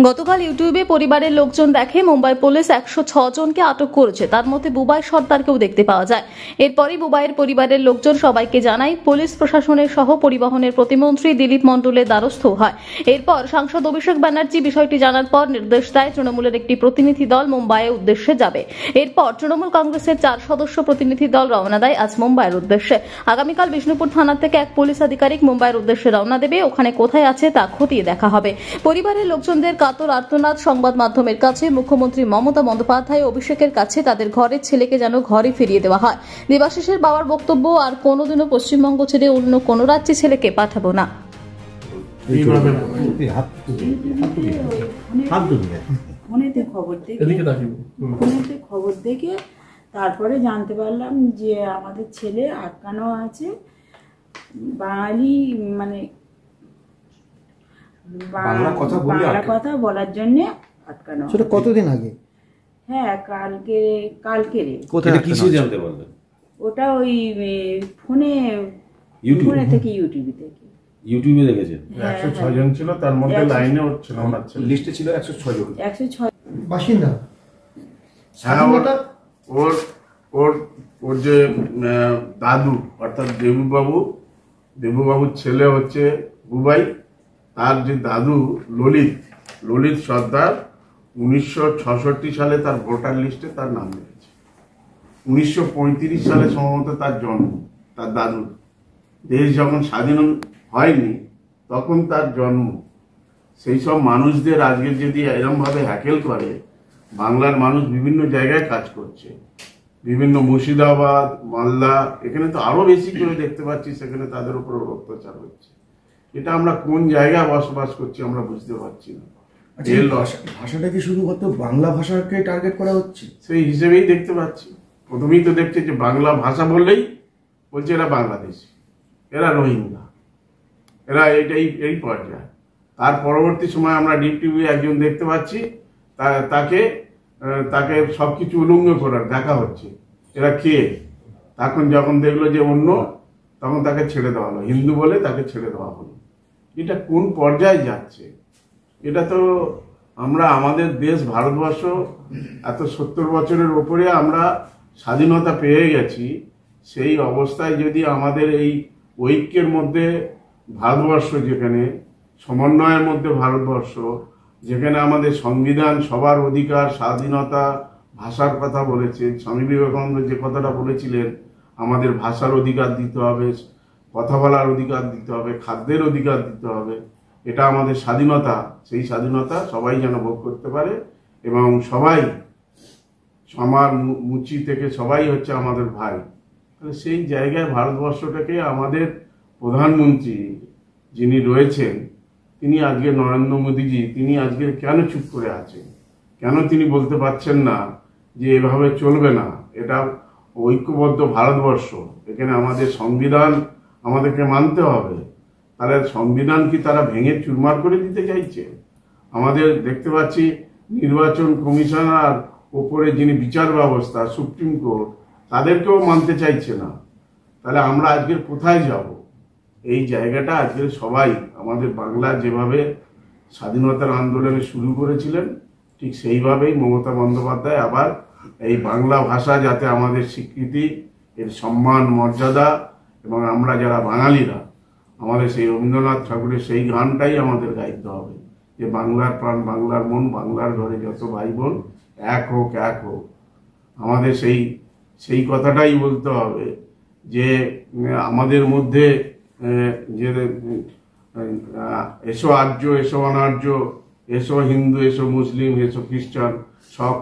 গতকাল ইউটিউবে পরিবারের লোকজন দেখে মুম্বাই পুলিশ 106 জনকে আটক করেছে। তার মধ্যে বুবাই সর্দারকেও দেখতে পাওয়া যায়। এরপরই বুবাইয়ের পরিবারের লোকজন সবাইকে জানায়। পুলিশ প্রশাসনের সহ পরিবহনের প্রতিমন্ত্রী দিলীপ মণ্ডলের দ্বারস্থ হয়। এরপর সাংসদ অভিষেক ব্যানার্জি বিষয়টি জানার পর নির্দেশ দেয় তৃণমূলের একটি প্রতিনিধি দল মুম্বাইয়ের উদ্দেশ্যে যাবে। এরপর তৃণমূল কংগ্রেসের 4 সদস্য প্রতিনিধি দল রওনা দেয় আজ মুম্বাইয়ের উদ্দেশ্যে। আগামীকাল বিষ্ণুপুর থানা থেকে এক পুলিশ আধিকারিক মুম্বাইয়ের উদ্দেশ্যে রওনা দেবে। ওখানে কোথায় আছে তা খতিয়ে দেখা হবে। পরিবারের লোকজনদের কাতর আর্তনাদ সংবাদ মাধ্যমের কাছে। মুখ্যমন্ত্রী মমতা বন্দ্যোপাধ্যায় অভিষেকের কাছে তাদের ঘরের ছেলেকে যেন ঘরে ফিরিয়ে দেওয়া হয়। দেবাশিসের বাবার বক্তব্য, আর কোনোদিনও পশ্চিমবঙ্গ ছেড়ে অন্য কোনো রাজ্যে ছেলেকে পাঠাবো না। ফোনেতে খবর দেখে তারপরে জানতে পারলাম যে আমাদের ছেলে আটকানো আছে। বাঙালি মানে বাংলা কথা বলার জন্য আটকানো। সেটা কতদিন আগে? হ্যাঁ, কালকে রে। কোথায় কিছু জানতে পারলেন? ওটা ওই ফোনে থেকে ইউটিউবে দেখেছেন। 106 জন ছিল, তার মধ্যে লাইনে ছিল, ওনার ছিল লিস্টে ছিল 106 জন। 106 বাসিন্দা। হ্যাঁ, ওর যে দাদু অর্থাৎ দেবুবাবুর ছেলে হচ্ছে বুবাই। তার যে দাদু ললিত সর্দার 1966 সালে তার ভোটার লিস্টে তার নাম লিখেছে। 1935 সালে সম্ভবত তার জন্ম। তার দাদুর দেশ যখন স্বাধীন হয়নি তখন তার জন্ম। সেই সব মানুষদের আজকে যদি এরকম ভাবে হ্যাকেল করে, বাংলার মানুষ বিভিন্ন জায়গায় কাজ করছে, বিভিন্ন মুর্শিদাবাদ, মালদা, এখানে তো আরো বেশি করে দেখতে পাচ্ছি, সেখানে তাদের উপর অত্যাচার হচ্ছে। এটা আমরা কোন জায়গায় বসবাস করছি আমরা বুঝতে পারছি না। ভাষাটা কি শুধুমাত্র বাংলা ভাষাকে টার্গেট করা হচ্ছে? সেই হিসেবেই দেখতে পাচ্ছি। প্রথমেই তো দেখছে যে বাংলা ভাষা বললেই বলছে এরা বাংলাদেশি, এরা রোহিঙ্গা, এরা এই পর্যায়ে। তার পরবর্তী সময় আমরা ডিপ টিভি একজন দেখতে পাচ্ছি, তাকে সবকিছু উলঙ্গ করার দেখা হচ্ছে। এরা কে? তখন যখন দেখলো যে অন্য, তখন তাকে ছেড়ে দেওয়া হলো, হিন্দু বলে তাকে ছেড়ে দেওয়া হলো। এটা কোন পর্যায়ে যাচ্ছে? এটা তো আমাদের দেশ ভারতবর্ষ এত 70 বছরের ওপরে আমরা স্বাধীনতা পেয়ে গেছি। সেই অবস্থায় যদি আমাদের এই ঐক্যের মধ্যে ভারতবর্ষ, যেখানে সমন্বয়ের মধ্যে ভারতবর্ষ, যেখানে আমাদের সংবিধান সবার অধিকার, স্বাধীনতা, ভাষার কথা বলেছে, স্বামী বিবেকানন্দ যে কথাটা বলেছিলেন, আমাদের ভাষার অধিকার দিতে হবে, কথা বলার অধিকার দিতে হবে, খাদ্যের অধিকার দিতে হবে, এটা আমাদের স্বাধীনতা। সেই স্বাধীনতা সবাই যেন ভোগ করতে পারে এবং সবাই, আমার মুচি থেকে সবাই হচ্ছে আমাদের ভাই। তাহলে সেই জায়গায় ভারতবর্ষটাকে আমাদের প্রধানমন্ত্রী যিনি রয়েছেন, তিনি আজকে নরেন্দ্র মোদীজি, তিনি আজকে কেন চুপ করে আছেন? কেন তিনি বলতে পারছেন না যে এভাবে চলবে না? এটা ঐক্যবদ্ধ ভারতবর্ষ, এখানে আমাদের সংবিধান আমাদেরকে মানতে হবে। তাহলে সংবিধান কি তারা ভেঙে চুরমার করে দিতে চাইছে? আমাদের দেখতে পাচ্ছি নির্বাচন কমিশনার ওপরে যিনি বিচার ব্যবস্থা, সুপ্রিম কোর্ট, তাদেরকেও মানতে চাইছে না। তাহলে আমরা আজকে কোথায় যাব? এই জায়গাটা আজকে সবাই, আমাদের বাংলা যেভাবে স্বাধীনতার আন্দোলনে শুরু করেছিলেন, ঠিক সেইভাবেই মমতা বন্দ্যোপাধ্যায় আবার এই বাংলা ভাষা যাতে আমাদের স্বীকৃতি, এর সম্মান, মর্যাদা, এবং আমরা যারা বাঙালিরা, আমাদের সেই রবীন্দ্রনাথ ঠাকুরের সেই গানটাই আমাদের গাইতে হবে যে বাংলার প্রাণ, বাংলার মন, বাংলার ঘরে যত ভাই বোন, এক হোক এক হোক। আমাদের সেই কথাটাই বলতে হবে যে আমাদের মধ্যে যে এসো আর্য, এসো অনার্য, এসো হিন্দু, এসো মুসলিম, এসো খ্রিস্টান, সব